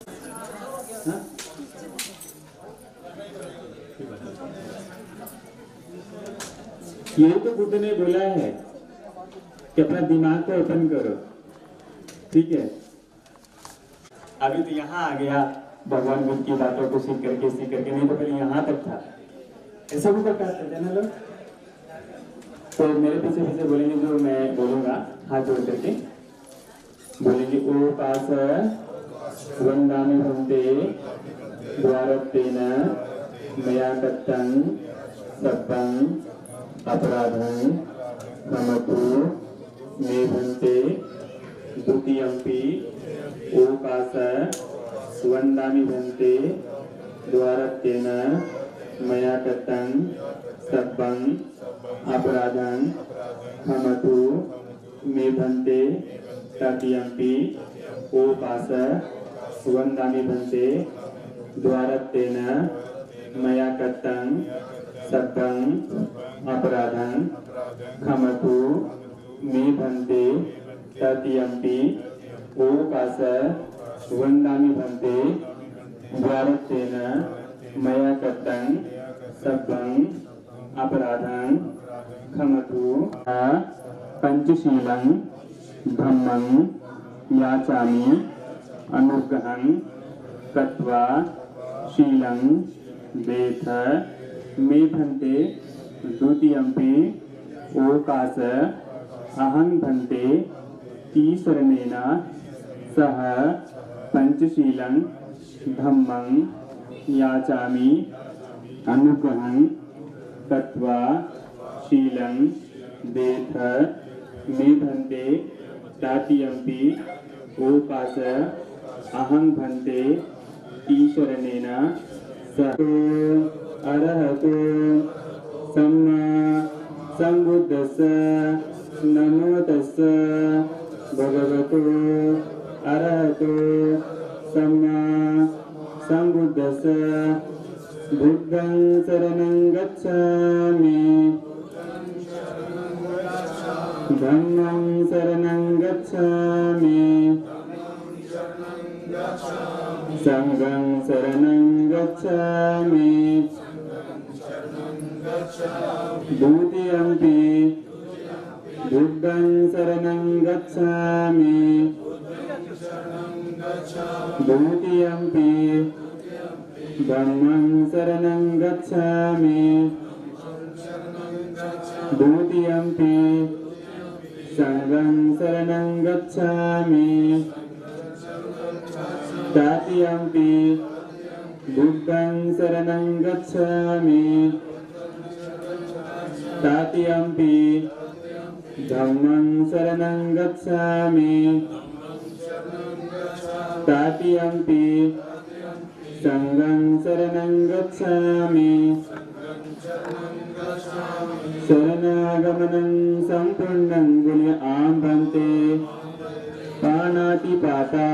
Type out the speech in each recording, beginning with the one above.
हाँ? यही तो बुद्ध ने बोला है कि अपना दिमाग को ओपन करो, ठीक है। अभी तो यहाँ आ गया भगवान बुद्ध की बातों को सीख करके, नहीं तो पहले यहाँ तक था। ऐसा भी करते थे ना लोग। तो मेरे पीछे पीछे बोलेंगे, जो मैं बोलूंगा हाथ जोड़ करके बोलेंगे, ओ पास वंदामि भंते द्वारत्वेन मया दत्तं सब्बं अपराधं क्षमतु मे भंते द्वितीयंपि ओकास वंदामि भंते द्वारत्वेन मया दत्तं सब्बं अपराधं क्षमतु मे भंते तृतीयंपि ओकास वंदामि भंते द्वारत्वेन मया दत्तं सब्बं अपराधं क्षमतु मे भंते तृतीयंपि ओकास वंदामि भंते द्वारत्वेन मया दत्तं सब्बं अपराधं क्षमतु। पंचशीलं धम्मं याचामि अनुग्रहं कृत्वा शीलं देथ मे भंते द्वितीयंपि ओकास अहं भंते ईश्वरेण सह पंचशीलं धम्मं याचामि अनुग्रहं कृत्वा शीलं देथ मे भंते तृतीयंपि ओकास अहं भंते ईश्वरेण सह। अरहतो सम्मा सम्बुद्धस्स नमो तस्स भगवतो अरहतो सम्मा सम्बुद्धस्स बुद्धं शरणं गच्छामि धम्मं शरणं गच्छामि संघं शरणं गच्छामि द्वितीयंपि बुद्धं शरणं गच्छामि द्वितीयंपि धम्मं शरणं गच्छामि द्वितीयंपि संघं शरणं गच्छामि तृतीयंपि बुद्धं शरणं गच्छामि तृतीयंपि धम्मं शरणं गच्छामि तृतीयंपि संघं शरणं गच्छामि। शरणागमनं संपूर्णं गुण्यं भंते पाणातिपाता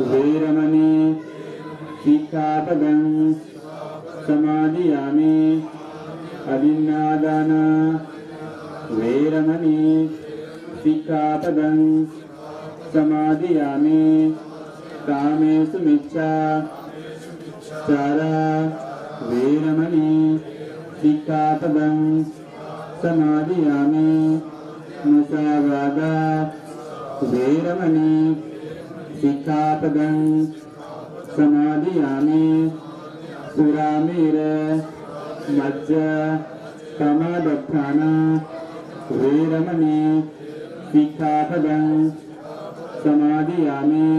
वेरमणि सिक्खापदं समादियामि अदिन्नादान वेरमणि सिक्खापदं समादियामि कामेषु मिच्छाचारा वेरमणि सिक्खापदं समादियामि मुसावादा वेरमणि सिक्खापदं समादियामि सुरामेर मज्ज कामदत्थाना वेरमणि सिक्खापदं समादियामि।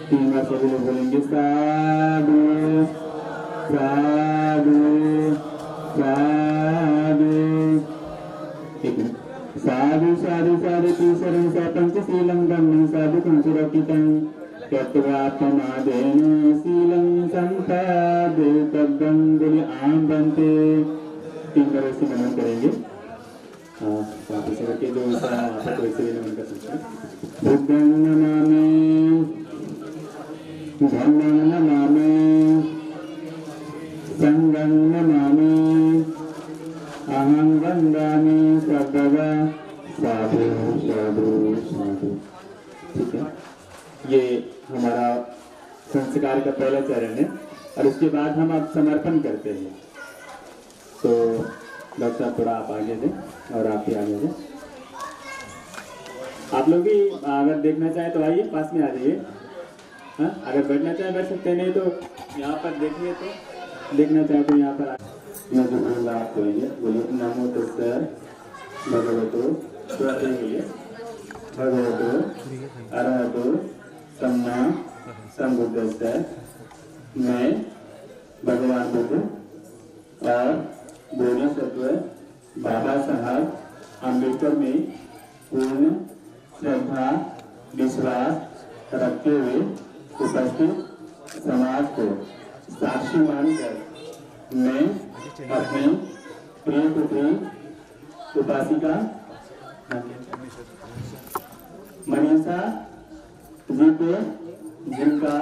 3 बार सभी लोग बोलेंगे साधु साधु साधु। साधु साधु साधु तीसरं सा पंचशीलं धम्मं साधुकं सुरक्षितं तत्वात्मादेन शीलं संपादितव्यं गुण्यं भंते। 3 बार ऐसे नमन करेंगे। वापस करके जो ऐसा आपको वैसे भी नमन कर सकते हैं। बुद्धं नमामि धम्मं नमामि संघं नमामि अहं वन्दामि सर्वदा साधु साधु साधु। ठीक है, ये हमारा संस्कार का पहला चरण है और उसके बाद हम अब समर्पण करते हैं। तो डॉक्टर साहब थोड़ा आप आगे दें और आप भी आगे दें। आप लोग भी अगर देखना चाहें तो आइए, पास में आ जाइए। हाँ, अगर बैठना चाहें बैठ सकते हैं, नहीं तो यहाँ पर देखिए, तो देखना चाहें तो यहाँ पर मैं जो बोलूँगा आप बोलिए। बोलिए नमो तस्सै भगवतो भगवतो अरहतो सम्मा संबुद्धस्सै। मैं भगवान बुद्ध और बोधिसत्व बाबा साहब अम्बेडकर में पूर्ण श्रद्धा विश्वास रखते हुए उपस्थित समाज को साक्षी मानकर मैं अपनी प्रिय पुत्री उपासिका मनीषा जी को, जिनका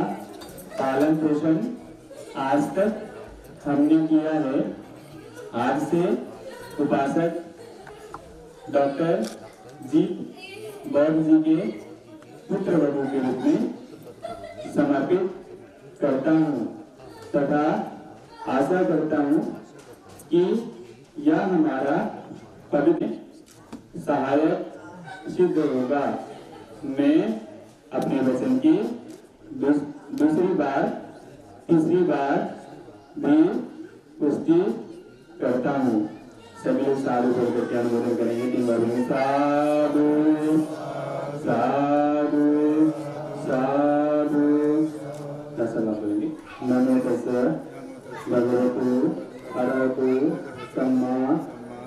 पालन पोषण आज तक हमने किया है, आज से उपासक डॉक्टर जी बौद्ध जी के पुत्र वधू के रूप में समर्पित करता हूँ तथा आशा करता हूँ कि यह हमारा पवित्र सहायक सिद्ध होगा। मैं अपने वचन की दूसरी बार तीसरी बार भी पुष्टि करता हूँ। सभी लोग साधु बोल करके अनुमोदन करेंगे। तीन बार साधु साधु साधु। बोलेंगे नमो तस्सै भगवतो अरहतो सम्मा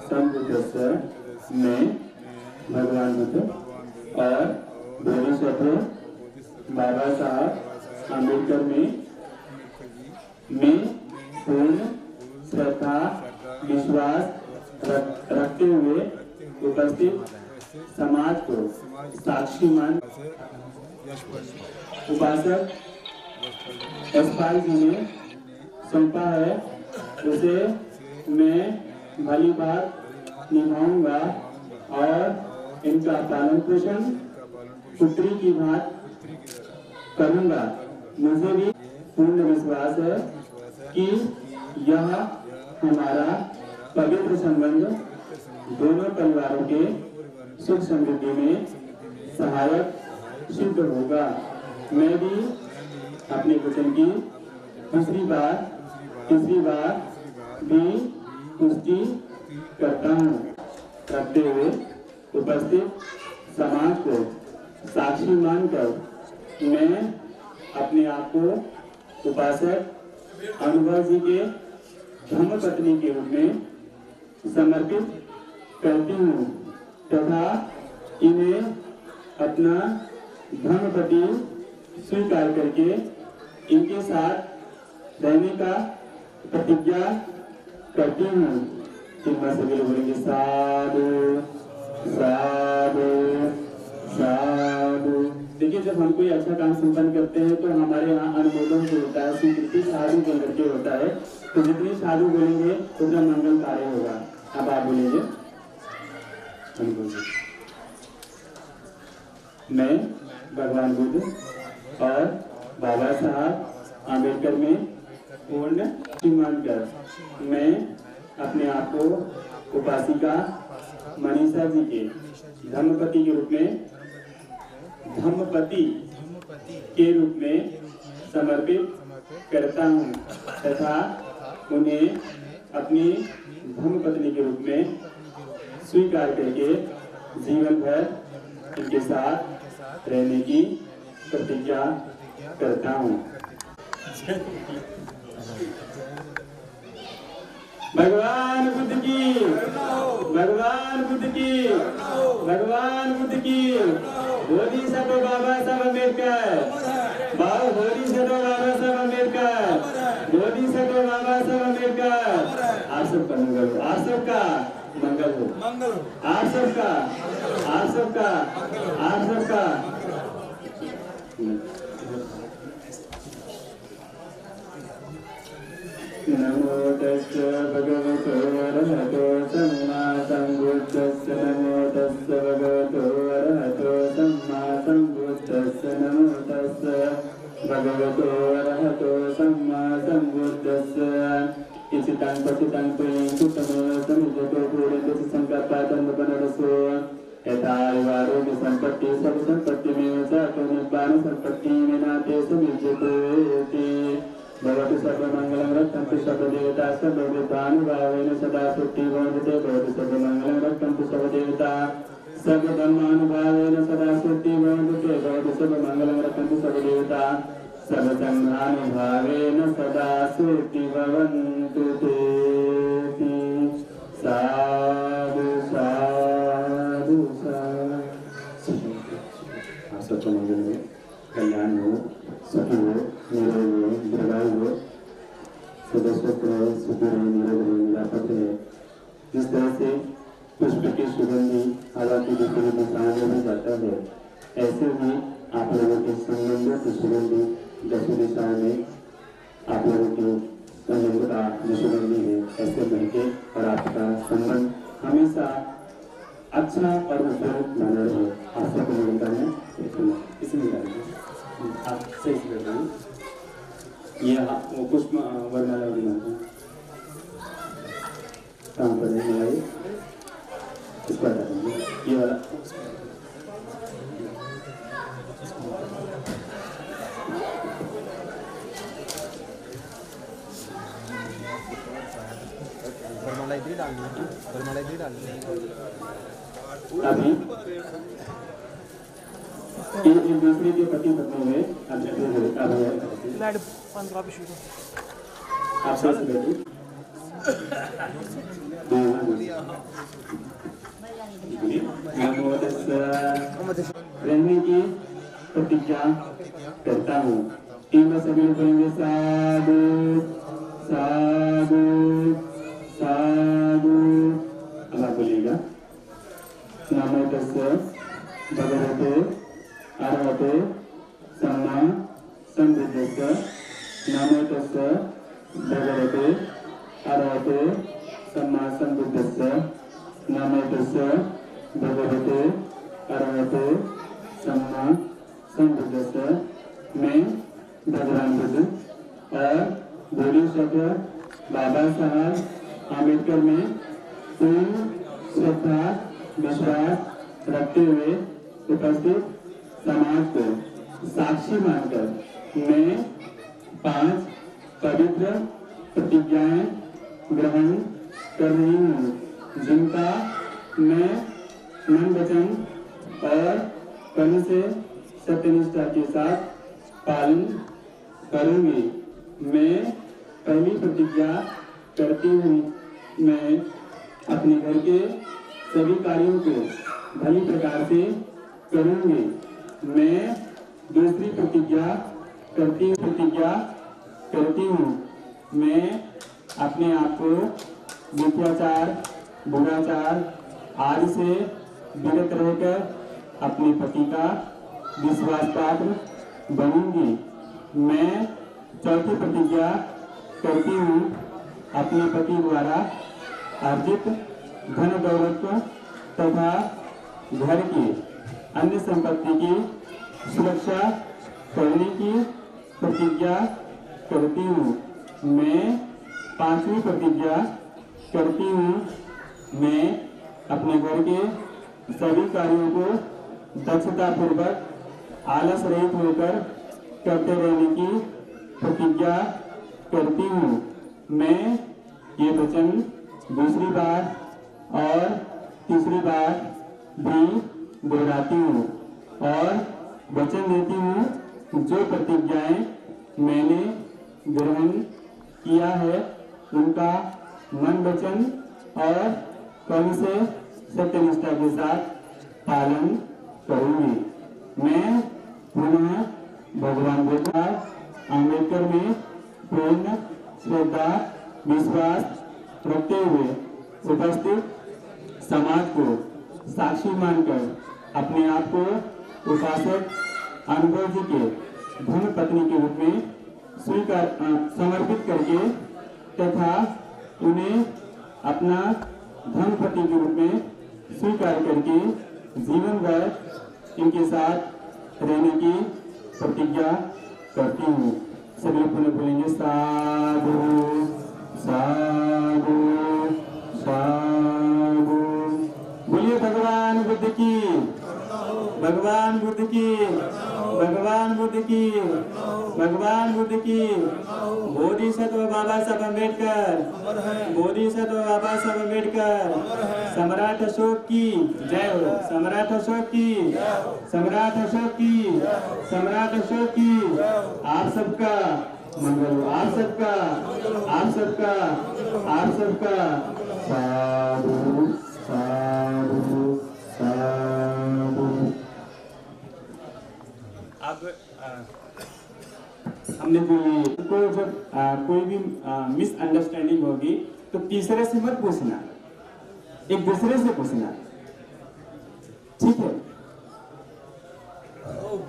संबुद्धस्सै। मैं भगवान बुद्ध और बोधिसत्व बाबा साहब अम्बेडकर में पूर्ण श्रद्धा विश्वास रखते हुए उपस्थित समाज को साक्षी मान उपासक यशपाल जी ने सौंपा है, उसे मैं भली बात निभाऊंगा और इनका पालन पोषण पुत्री की बात करूंगा। मुझे भी पूर्ण विश्वास है कि यह हमारा पवित्र संबंध दोनों परिवारों के सुख समृद्धि में सहायक सिद्ध होगा। मैं भी अपने वचन की तीसरी बार भी पुष्टि करता हूँ। करते हुए उपस्थित समाज को साक्षी मानकर मैं अपने आप को उपासक अनुभव जी के धर्मपत्नी के रूप में समर्पित करती हूँ तथा इन्हें अपना धर्मपति स्वीकार करके इनके साथ रहने का प्रतिज्ञा करती हूँ। सभी लोग बोलेंगे साधु साधु साधु। देखिए, जब हम कोई अच्छा काम संपन्न करते हैं तो हमारे यहाँ अनुमोदन जो होता है, स्वीकृति साधु बोल करके होता है। तो जितनी साधु बोलेंगे उतना मंगल कार्य होगा। अब आप बोलेंगे मैं भगवान बुद्ध और बाबा साहब अम्बेडकर में पूर्ण मानकर मैं अपने आप को उपासिका मनीषा जी के धर्मपति के रूप में समर्पित करता हूँ तथा उन्हें अपनी धर्मपत्नी के रूप में स्वीकार करके जीवन भर इनके साथ रहने की प्रतिज्ञा करता हूँ। भगवान बुद्ध की, भगवान बुद्ध की, भगवान बुद्ध की। बोधिसत्व बाबा साहब अम्बेडकर, बोधिसत्व बाबा साहब अम्बेडकर, बोधिसत्व बाबा साहब अम्बेडकर। आप सबका मंगल हो, आप सबका मंगल हो, आप सबका, आप सबका, आप सबका। नमो तस्सै भगवतो अरहतो सम्मा संबुद्धस्सै। नमो तस्सै भगवतो अरहतो सम्मा संबुद्धस्सै। नमो तस्सै भगवतो अरहतो सम्मा सम्बुद्धस्स इचितं पतितं पुण्यं समुद्रतो पूर्णं संकल्पातन्वपनरसो यथा आरोग्य संपत्ति सब संपत्ति में च निब्बान संपत्ति में नाते समुद्रते भगवती सर्वमंगलं रक्षन्तु सर्वदेवता सर्वविद्वानुभावेन सदा सुखी भवन्ते भगवती सर्वमंगलं रक्षन्तु सर्वदेवता सर्वधर्मानुभावेन सदा सुखी भवन्ते भगवती सर्वमंगलं रक्षन्तु सर्वदेवता सर्वसंघानुभावेन सदा सुखी भवन्तु ते साधु साधु साधु। सबका मंगल हो, कल्याण हो, सुखी हो, निरोग हो, दीर्घायु हो, सदस्यत्व रहे, सुखी रहे, निरोग रहे, निरापद रहे। जिस तरह से पुष्प की सुगंधी हवा की विपरीत दिशाओं में भी जाता है, ऐसे ही आप लोगों के संबंधों की सुगंधी दस दिशाओं में आप लोगों की संबंध का जो सुगंधी है ऐसे महके और आपका संबंध हमेशा अच्छा और उज्जवल बना रहे। आप सबको मिलता है इसमें आप सही से कर रहे हैं। ये वो पुष्प वर्णमाला वाली मानते हैं काम करने वाले इसको हटा देंगे ये वाला बरमाला इधर डालनी है, बरमाला इधर डालनी है। अभी एक दूसरे के पति पत्नी में आप 15 पे शुरू आप सही से बैठिए। रहने की प्रतिज्ञा करता हूँ। टीम में सभी लोग करेंगे साधु साधु साधु। अब आप बोलिएगा नमो तस्से भगवते अरहते सम्मा सम्बुद्धस्स। नमो तस्से भगवते अरहते सम्मा सम्बुद्धस्स। नमो तस्से भगवते अरहते सम्मा सम्बुद्धस्स। मैं भगवान बुद्ध और बोधिसत्व बाबा साहब आम्बेडकर में पूर्ण श्रद्धा विश्वास रखते हुए उपस्थित समाज को साक्षी मानकर मैं 5 पवित्र प्रतिज्ञाएं ग्रहण कर रही हूँ, जिनका मैं मन वचन और कर्म से सत्यनिष्ठा के साथ पालन करूंगी। मैं पहली प्रतिज्ञा करती हूँ, मैं अपने घर के सभी कार्यों को भली प्रकार से करूंगी। मैं दूसरी प्रतिज्ञा करती हूँ, मैं अपने आप को मिथ्याचार बुराचार आदि से विरत रहकर अपने पति का विश्वास पात्र बनूंगी। मैं चौथी प्रतिज्ञा करती हूँ, अपने पति द्वारा अर्जित धन दौलत तथा घर की अन्य संपत्ति की सुरक्षा करने की प्रतिज्ञा करती हूँ। मैं 5वीं प्रतिज्ञा करती हूँ, मैं अपने घर के सभी कार्यों को दक्षतापूर्वक आलस रहित होकर करते रहने की प्रतिज्ञा करती हूँ। मैं ये वचन दूसरी बार और तीसरी बार भी दोहराती हूँ और वचन देती हूँ, जो प्रतिज्ञाएं मैंने ग्रहण किया है उनका मन वचन और कर्म से सत्यनिष्ठा के साथ पालन करूंगी। मैं पुनः भगवान बुद्ध आम्बेडकर में पूर्ण श्रद्धा विश्वास रखते हुए उपस्थित समाज को साक्षी मानकर अपने आप को उपासक अनुभव जी के धर्म पत्नी के रूप में समर्पित करके तथा उन्हें अपना धर्म पत्नी के रूप में स्वीकार करके जीवन भर इनके साथ रहने की प्रतिज्ञा करती हूँ। सभी लोग पुनः बोलेंगे साधु साधु साधु। बोलिए भगवान बुद्ध की, भगवान बुद्ध की, भगवान बुद्ध की, भगवान बुद्ध की। बोधिसत्व बाबा साहब अम्बेडकर, बोधिसत्व बाबा साहब अम्बेडकर। सम्राट अशोक की जय हो, सम्राट अशोक की, सम्राट अशोक की, सम्राट अशोक की। आप सबका मंगल हो, आप सबका, आप सबका, आप सबका। साधु साधु साधु। अब हमने को जब कोई भी मिसअंडरस्टैंडिंग होगी तो तीसरे से मत पूछना, एक दूसरे से पूछना, ठीक है?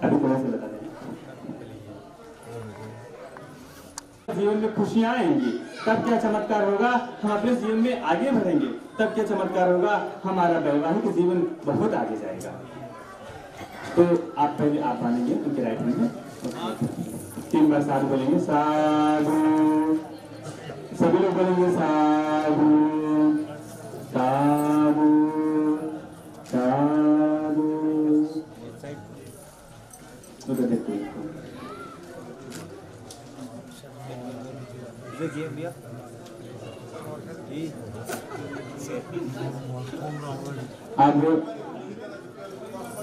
अभी थोड़ा सा बता दें। जीवन में खुशियां आएंगी तब क्या चमत्कार होगा, हम अपने जीवन में आगे बढ़ेंगे तब क्या चमत्कार होगा, हमारा वैवाहिक जीवन बहुत आगे जाएगा। तो आप पहले आप मानेंगे उनके राइट हैंड में 3 बार साधु बोलेंगे, साधु। सभी लोग बोलेंगे साधु साधु साधु। उधर देखो, अब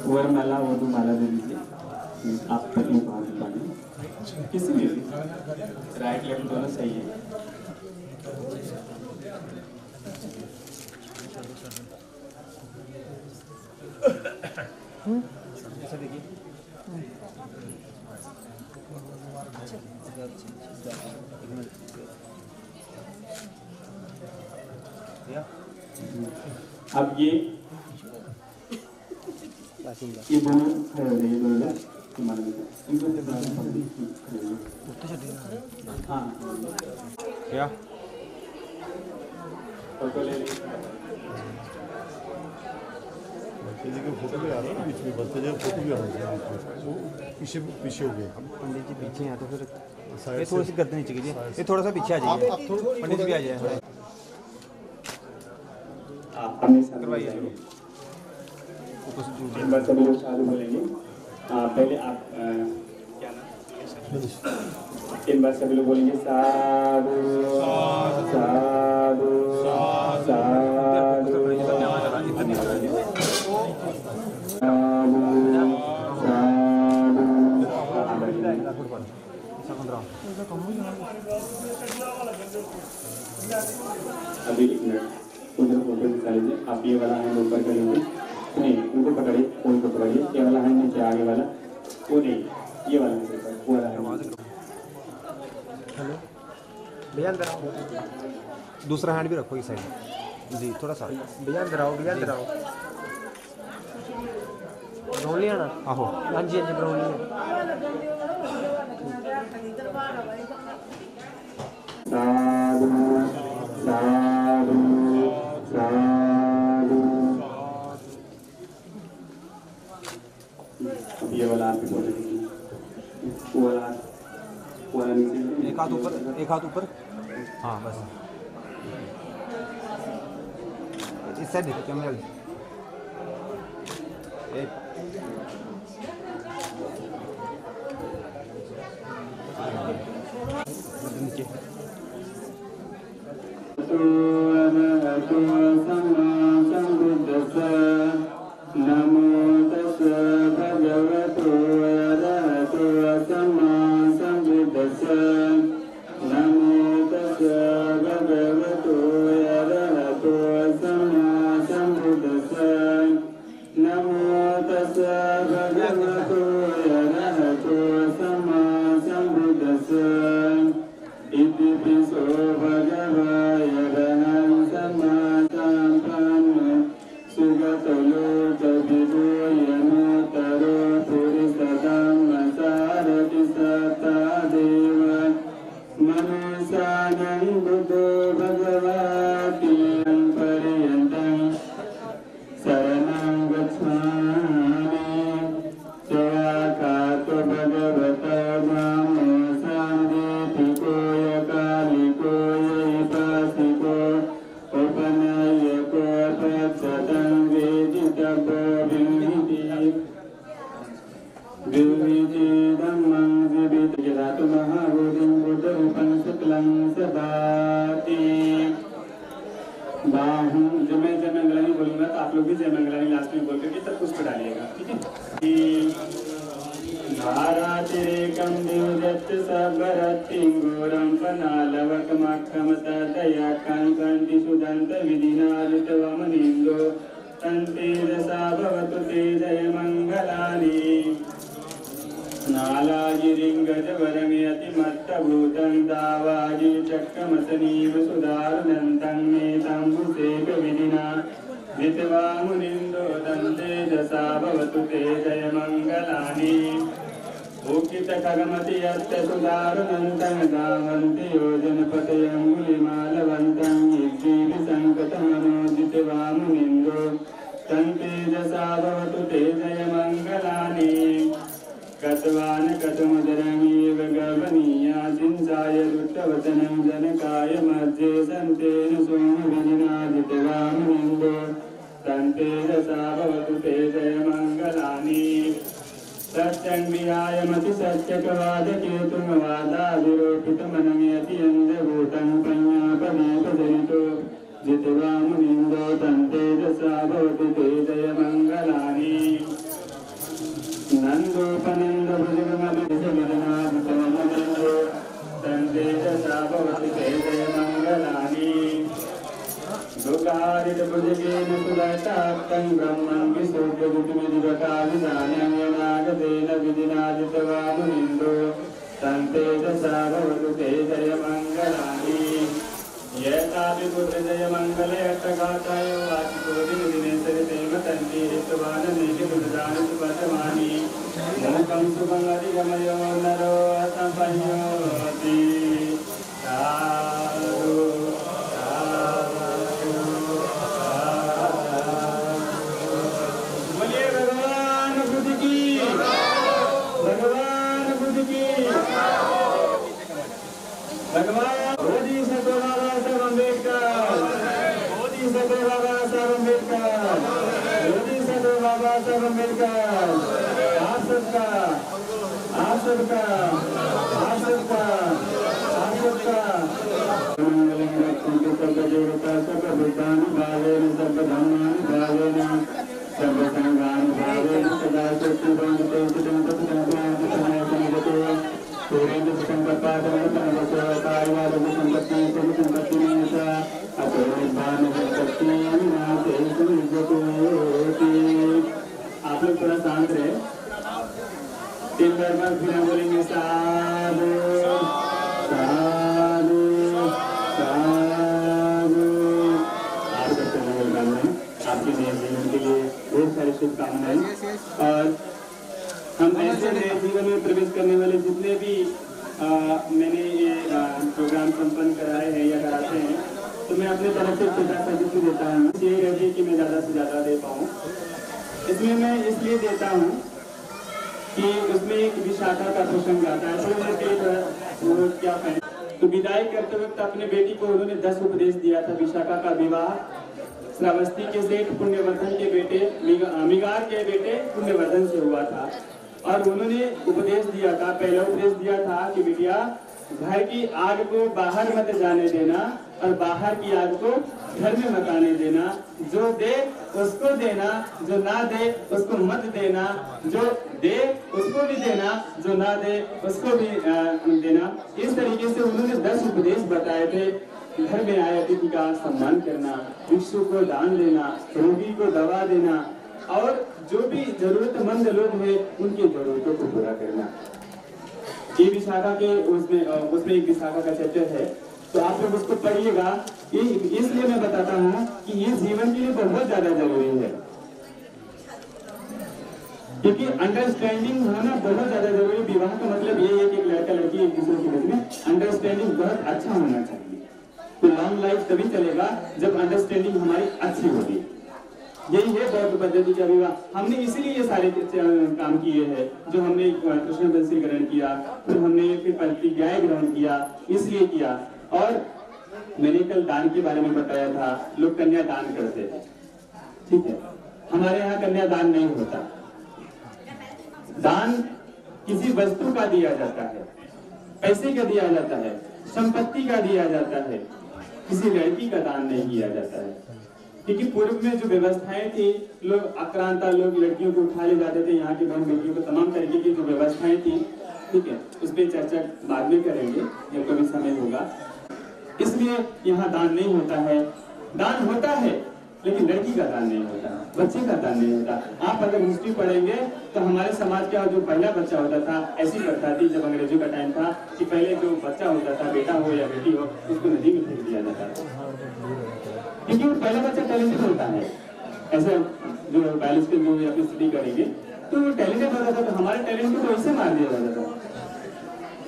वरमाला वधुमाला दे दीजिए। आप तकलीफ पानी किसी भी राइट लेफ्ट दोनों सही है। अब ये दोनों खड़े हो जाइए, दोनों तुम्हारे इनको हाँ क्या फोटो ले लीजिए। फोटो भी आ रहा है, बीच में बच्चे जो फोटो भी आ रहा है, वो पीछे पीछे हो गए। पंडित जी पीछे हैं तो फिर ये साइड थोड़ी सी गर्दन नीचे कीजिए, ये थोड़ा सा पीछे आ जाइए, पंडित जी भी आ जाए। अपने साथ करवाइए। ऊपर से दूर एक बार सभी लोग साधु बोलेंगे। पहले आप क्या नाम, 3 बार सभी लोग बोलेंगे साधु साधु साधु। अभी 1 मिनट उधर फोटो निकाल लीजिए। आप ये वाला हैंड ऊपर कर लीजिए, नहीं उनको पकड़िए, उनको पकड़िए। ये वाला हैंड नीचे, आगे वाला वो नहीं, ये वाला हैंड, वो वाला हैंड। हेलो भैया अंदर आओ, दूसरा हैंड भी रखो इस साइड जी, थोड़ा सा भैया अंदर आओ, भैया अंदर आओ। ब्राउन लिया ना, आहो हाँ जी हाँ जी ब्राउन लिया। साधु साधु साधु। ये वाला आप बोल रहे, वो वाला नीचे, एक हाथ ऊपर, एक हाथ ऊपर, हाँ बस इस साइड देखो कैमरा एक नीचे। नमो तस्सै भगवतो अरहतो सम्मा सम्बुद्दस्सै। नमो तस्सै भगवतो अरहतो सम्मा सम्बुद्दस्सै। नमो तस्सै भगवतो अरहतो सम्मा सम्बुद्दस्सै। इति पिसो भगवाय अरहं सम्मा सम्पन्नो सुगतो लोकविदो यमोत्तरो पुरुषधम्मसारथि सत्तादेव। मनुष्यानं बुद्धो भगवति पर्यन्तं शरणं गच्छामि। स्वाकातो भगवतो ब्रह्म सदाति। बाहु जो मैं जय मंगला नहीं बोलूंगा तो आप लोग भी जय मंगला नहीं लास्ट में बोल करके तब पुष्प डालिएगा, ठीक है। धारातिरेकं द्विजत् सबरतिंगोरं पनालवकमक्षम तदया कंकंति सुदंत विधिनादितवमनिन्दो तन्तेजसा भवतु ते जय मंगलानि। नालागिरिङ्गजवरमयतिमत्तभूतं दावाजिचक्रमसनीव सुदारुदन्तं नेताम्बुसेकविधिना जित्वा मुनिन्दो दन्तेजसा भवतु ते जय मङ्गलानि। उकितखगमति यस्य सुदारुदन्तं धावन्ति योजनपतयङ्गुलिमालवन्तं यज्जीविसङ्कटमनो जित्वा मुनिन्दो तन्तेजसा भवतु ते जय मङ्गलानि। कतवान कतमुदरमीव गवनीया सिंसाय दुष्टवचनं जनकाय मध्ये सन्तेन सोमविधिना जित्वा मुनिन्दो तन्तेजसा भवतु ते जय मङ्गलानि। सत्यं विहाय मति सत्यकवादकेतुमवादाभिरोपितमनमयति यन्दभूतं प्रज्ञापदीपजनितो जित्वा मुनिन्दो तन्तेजसा भवतु ते जय मङ्गलानि। नन्दोपनन्द भुजगमभिषमदनाभितमनन्दो तन्तेजसा भवतु ते जय मङ्गलानि। दुःखारित भुजगेन सुदर्शाप्तं ब्रह्मं विशुद्धबुद्धिविधिवकाभिधानं यनागतेन विधिना जित्वा मुनिन्दो तन्तेजसा भवतु ते जय मङ्गलानि। येतापि पुत्र जय मङ्गलयट्टगाताय वाचिको दिनदिने सरितेम तन्ति हितवाननेके बुधदानि सुपथमानि। मूकं सुखं अधिगमयो नरो असंपयोति। साधु बोलिए भगवान बुद्ध की, भगवान बुद्ध की, भगवान मोदी सतो बाबा साहब अम्बेडकर, मोदी सतो बाबा साहब अम्बेडकर, मोदी सतो बाबा साहब अम्बेडकर। आप सबका, आप सबका, आप सबका, आप सबका मंगलम रक्षन्तु सर्वदेवता सर्वभूतानि भावेन सर्वधर्माणि भावेन सर्वसंगानि भावेन सदा शक्ति भवन्ते चितं तत्संज्ञातमयसंगतो सूर्येन्द्र संकल्पादमतमवसोकार्यादि संपत्ति सभी संपत्ति नियता अतोर्भानवत्ति विनाशे सुनिर्जतोति। आप लोग थोड़ा शांत रहे। 3 बार फिर हम बोलेंगे साधु साधु साधु। आप सबको मंगलकामनाएं, आपके नए जीवन के लिए बहुत सारी शुभकामनाएं। और हम ऐसे नए जीवन में प्रवेश करने वाले जितने भी मैंने ये प्रोग्राम संपन्न कराए हैं या कराते हैं, तो मैं अपने तरफ से छोटा सा गिफ्ट देता हूँ। ये रहती है कि मैं ज़्यादा से ज़्यादा दे पाऊँ। इसमें मैं इसलिए देता हूँ कि उसमें एक विशाखा का प्रसंग आता है। तो क्या कहें, तो विदाई करते वक्त अपने बेटी को उन्होंने 10 उपदेश दिया था। विशाखा का विवाह श्रावस्ती के सेठ पुण्यवर्धन के बेटे मिगार के बेटे पुण्यवर्धन से हुआ था। और उन्होंने उपदेश दिया था, पहला उपदेश दिया था कि बिटिया घर की आग को बाहर मत जाने देना और बाहर की आग को घर में मत आने देना। जो दे उसको देना, जो ना दे उसको मत देना। जो दे उसको भी देना, जो ना दे उसको भी देना। इस तरीके से उन्होंने 10 उपदेश बताए थे। घर में आए अतिथि का सम्मान करना, भिक्षु को दान देना, रोगी को दवा देना और जो भी जरूरतमंद लोग हैं उनकी जरूरतों को पूरा करना। ये विशाखा के उसमें एक विशाखा का चैप्टर है, तो आप लोग उसको पढ़िएगा। इसलिए मैं बताता हूँ कि ये जीवन के लिए बहुत ज्यादा जरूरी है, क्योंकि अंडरस्टैंडिंग होना बहुत ज्यादा जरूरी। विवाह का मतलब ये है कि एक लड़का लड़की एक दूसरे के बीच में अंडरस्टैंडिंग बहुत अच्छा होना चाहिए। तो लॉन्ग लाइफ तभी चलेगा जब अंडरस्टैंडिंग हमारी अच्छी होगी। यही है बौद्ध पद्धति का विवाह। हमने इसीलिए ये सारे काम किए हैं, जो हमने कृष्ण वंशी ग्रहण किया, फिर हमने फिर प्रतिज्ञाएं ग्रहण किया, इसलिए किया। और मैंने कल दान के बारे में बताया था, लोग कन्या दान करते थे, ठीक है। हमारे यहाँ कन्या दान नहीं होता। दान किसी वस्तु का दिया जाता है, पैसे का दिया जाता है। संपत्ति का दिया जाता है, किसी लड़की का दान नहीं किया जाता है। क्योंकि पूर्व में जो व्यवस्थाएं थी, लोग आक्रांता लोग लड़कियों को उठा ले जाते थे, यहाँ की बहन बेटियों को तमाम तरीके की जो व्यवस्थाएं थी, ठीक है, उस पर चर्चा बाद में करेंगे जब कभी समय होगा। इसलिए यहाँ दान नहीं होता है, दान होता है लेकिन लड़की का दान नहीं होता, बच्चे का दान नहीं होता। आप अगर हिस्ट्री पढ़ेंगे तो हमारे समाज का जो पहला बच्चा होता था, ऐसी प्रथा थी जब अंग्रेजों का टाइम था कि पहले जो बच्चा होता था, बेटा हो या बेटी हो, उसको नदी में फेंक दिया जाता था, क्योंकि वो पहला बच्चा टैलेंटेड होता है। ऐसे जो बायोलॉजिकल जो अपनी स्टडी करेंगे तो वो टैलेंटेड होता था, तो हमारे टैलेंट को ऐसे मार दिया जाता था।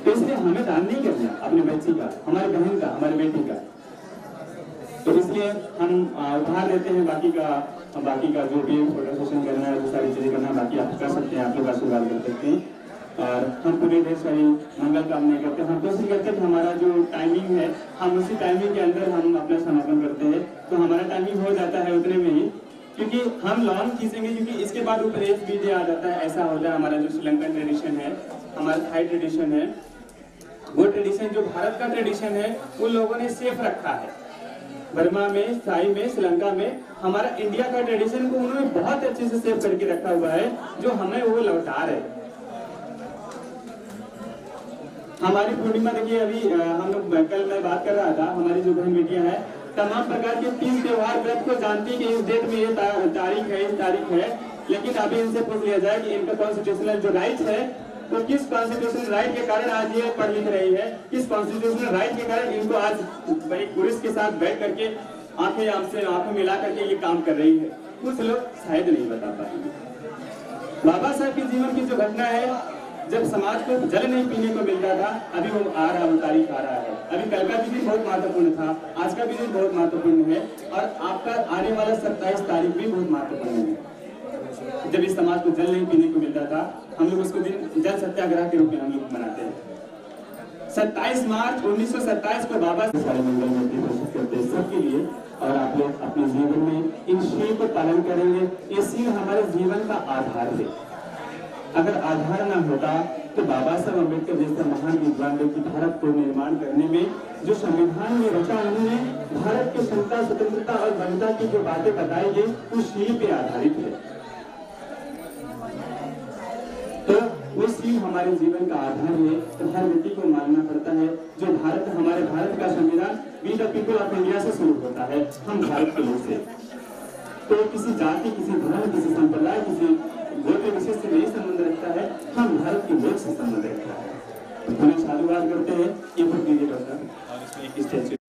तो इसलिए हमें दान नहीं करना अपने बच्ची का, हमारे बहन का, हमारे बेटी का। तो इसलिए हम उपहार देते हैं, बाकी का जो भी फोटो सेशन करना है, जो सारी चीजें करना है, बाकी आप कर सकते हैं, आप लोग आशीर्वाद कर सकते हैं। और हम पूरे ढेर सारी मंगल कामना करते हैं। हम कोशिश करते हैं कि हमारा जो टाइमिंग है, हम उसी टाइमिंग के अंदर हम अपना समापन करते हैं, तो हमारा टाइमिंग हो जाता है उतने में ही, क्योंकि हम लॉन्ग खींचेंगे, क्योंकि इसके बाद ऊपर एक वीडियो आ जाता है। ऐसा होता है हमारा जो श्रीलंकन ट्रेडिशन है, हमारा थाई ट्रेडिशन है, वो ट्रेडिशन जो भारत का ट्रेडिशन है, उन लोगों ने सेफ रखा है। बर्मा में, थाई में, श्रीलंका में हमारा इंडिया का ट्रेडिशन को उन्होंने बहुत अच्छे से सेव करके रखा हुआ है, जो हमें वो लौटा रहे। हमारी पूर्णिमा देखिए, अभी हम लोग कल मैं बात कर रहा था, हमारी जो बहन बेटियां हैं तमाम प्रकार के 3 त्योहार व्रत को जानती कि इस डेट में ये तारीख है, इस तारीख है, लेकिन अभी इनसे पूछ लिया जाए कि इनका कॉन्स्टिट्यूशनल जो राइट है, तो किस कॉन्स्टिट्यूशनल राइट के कारण आज ये पढ़ लिख रही है, किस कॉन्स्टिट्यूशनल राइट के कारण इनको आज एक पुरुष के साथ बैठ करके आंखें मिला करके ये काम कर रही है, कुछ लोग शायद नहीं बता पाएंगे। बाबा साहब के जीवन की जो घटना है, जब समाज को जल नहीं पीने को मिलता था, अभी वो आ रहा, वो तारीख आ रहा है। अभी कल का भी दिन बहुत महत्वपूर्ण था, आज का भी दिन बहुत महत्वपूर्ण है, और आपका आने वाला 27 तारीख भी बहुत महत्वपूर्ण है। जब इस समाज को जल नहीं पीने को मिलता था, हम लोग उसको दिन जल सत्याग्रह के रूप में हम लोग मनाते हैं। 27 मार्च 1927 को बाबा सारे मंगल मूर्ति घोषित करते हैं सबके लिए, और आप लोग अपने जीवन में इन शील को पालन करेंगे। ये शील हमारे जीवन का आधार है। अगर आधार न होता तो बाबा साहब अम्बेडकर जैसे महान विद्वान व्यक्ति भारत को निर्माण करने में जो संविधान में रचा, उन्होंने भारत की क्षमता, स्वतंत्रता और जनता की जो बातें बताई गई, उस शील पे आधारित है। तो वो शील हमारे जीवन का आधार है, तो हर व्यक्ति को मानना पड़ता है। जो हमारे भारत का संविधान we the people of India से शुरू होता है, हम भारत के लोग से। तो किसी जाति, किसी धर्म, किसी संप्रदाय, किसी गोत्र विशेष से नहीं संबंध रखता है, हम भारत के लोग से संबंध रखता है। तो साधुवाद करते हैं, ये बुक दीजिए डॉक्टर, और इसमें एक स्टैचू